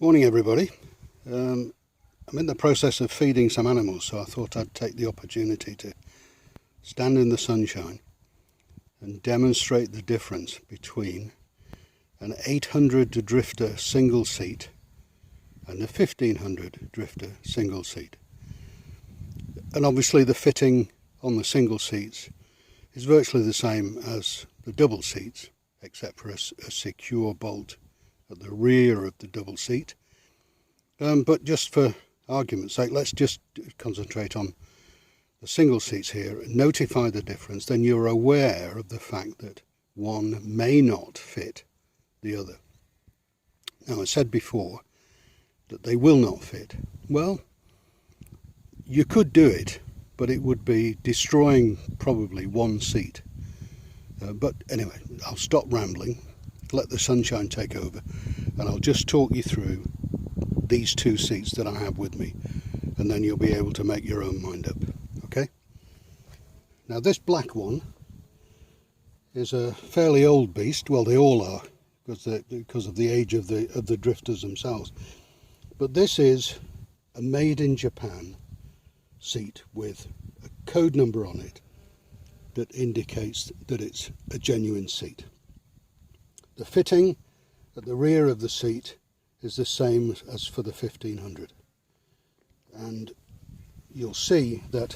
Morning everybody. I'm in the process of feeding some animals, so I thought I'd take the opportunity to stand in the sunshine and demonstrate the difference between an 800 drifter single seat and a 1500 drifter single seat. And obviously the fitting on the single seats is virtually the same as the double seats, except for a secure bolt at the rear of the double seat. But just for argument's sake, let's just concentrate on the single seats here and notify the difference. Then you're aware of the fact that one may not fit the other. Now, I said before that they will not fit. Well, you could do it, but it would be destroying probably one seat. But anyway, I'll stop rambling, let the sunshine take over, and I'll just talk you through these two seats that I have with me, and then you'll be able to make your own mind up. Okay? Now this black one is a fairly old beast. Well, they all are, because of the age of the drifters themselves. But this is a made in Japan seat with a code number on it that indicates that it's a genuine seat. The fitting at the rear of the seat is the same as for the 1500, and you'll see that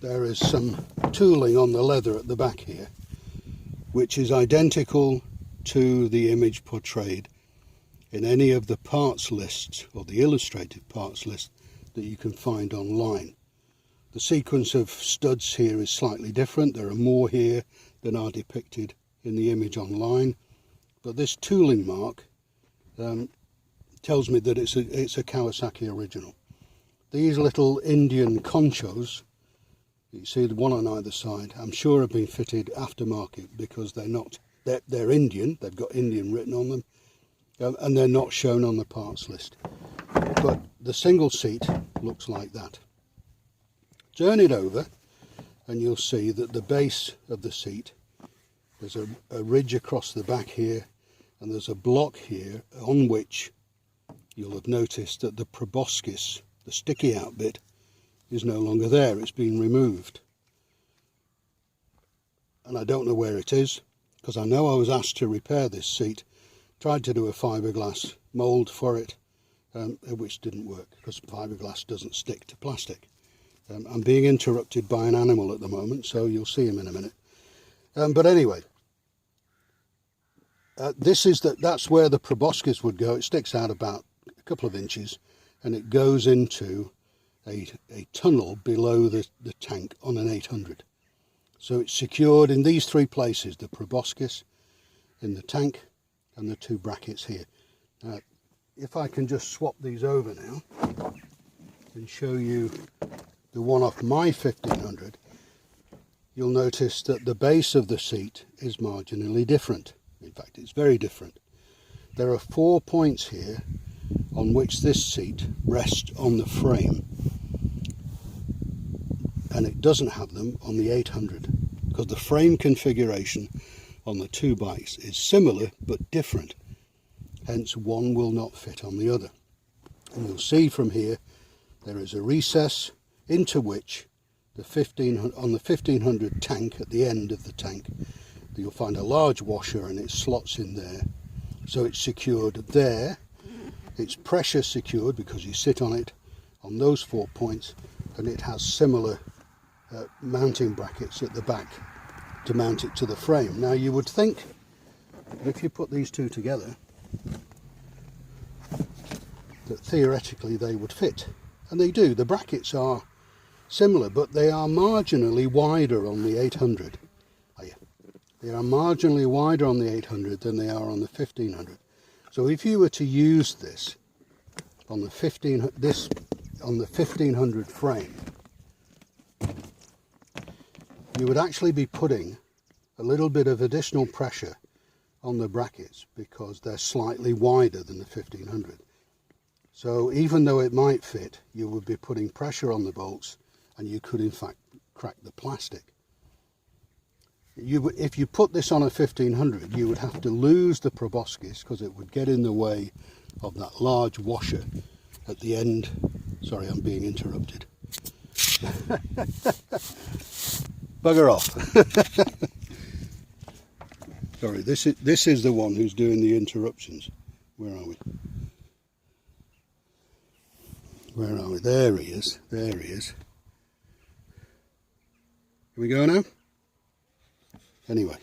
there is some tooling on the leather at the back here which is identical to the image portrayed in any of the parts lists or the illustrated parts list that you can find online. The sequence of studs here is slightly different. There are more here than are depicted in the image online, but this tooling mark tells me that it's a Kawasaki original. These little Indian conchos, you see the one on either side, I'm sure have been fitted aftermarket because they're Indian, they've got Indian written on them, and they're not shown on the parts list. But the single seat looks like that. Turn it over and you'll see that the base of the seat, there's a ridge across the back here, and there's a block here on which you'll have noticed that the proboscis, the sticky out bit, is no longer there. It's been removed. And I don't know where it is, because I know I was asked to repair this seat, tried to do a fiberglass mould for it, which didn't work because fiberglass doesn't stick to plastic. I'm being interrupted by an animal at the moment, so you'll see him in a minute. But anyway, that's where the proboscis would go. It sticks out about a couple of inches, and it goes into a tunnel below the tank on an 800. So it's secured in these three places: the proboscis, in the tank, and the two brackets here. Now, if I can just swap these over now and show you the one off my 1500, you'll notice that the base of the seat is marginally different. In fact, it's very different. There are 4 points here on which this seat rests on the frame, and it doesn't have them on the 800 because the frame configuration on the two bikes is similar but different. Hence, one will not fit on the other. And you'll see from here there is a recess into which on the 1500 tank, at the end of the tank, you'll find a large washer and it slots in there. So it's secured there. It's pressure secured because you sit on it on those 4 points, and it has similar mounting brackets at the back to mount it to the frame. Now you would think that if you put these two together that theoretically they would fit, and they do. The brackets are similar, but they are marginally wider on the 800. They are marginally wider on the 800 than they are on the 1500. So if you were to use this on the 1500 frame, you would actually be putting a little bit of additional pressure on the brackets because they're slightly wider than the 1500. So even though it might fit, you would be putting pressure on the bolts, and you could in fact crack the plastic. If you put this on a 1500, you would have to lose the proboscis because it would get in the way of that large washer at the end. Sorry, I'm being interrupted. Bugger off. Sorry, this is the one who's doing the interruptions. Where are we? Where are we? There he is. There he is. Here we go now? Anyway.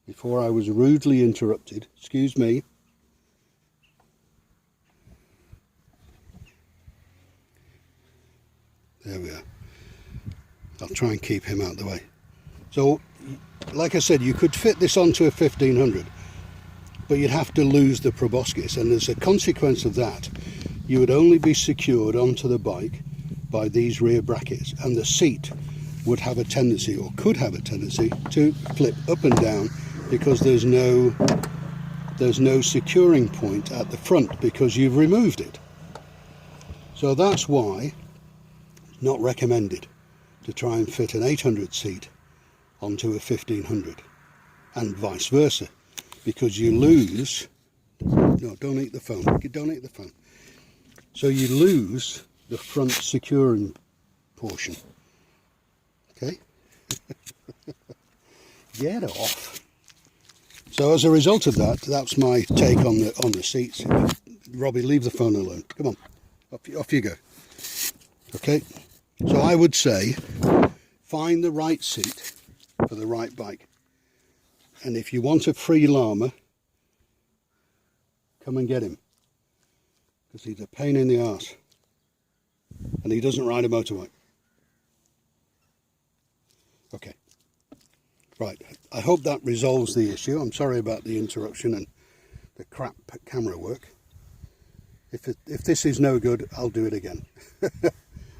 Before I was rudely interrupted, excuse me. There we are. I'll try and keep him out of the way. So, like I said, you could fit this onto a 1500, but you'd have to lose the proboscis, and as a consequence of that, you would only be secured onto the bike by these rear brackets, and the seat would have a tendency, or could have a tendency, to flip up and down because there's no securing point at the front because you've removed it. So that's why it's not recommended to try and fit an 800 seat onto a 1500, and vice versa, because you lose, no, don't eat the phone, don't eat the phone. So you lose the front securing portion. Okay? Get off. So as a result of that, that's my take on the seats. Robbie, leave the phone alone. Come on, off you go. Okay? So I would say, find the right seat for the right bike. And if you want a free llama, come and get him. Because he's a pain in the arse. And he doesn't ride a motorbike. Okay. Right. I hope that resolves the issue. I'm sorry about the interruption and the crap camera work. If this is no good, I'll do it again.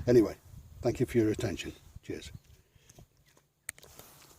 Anyway, thank you for your attention. Cheers.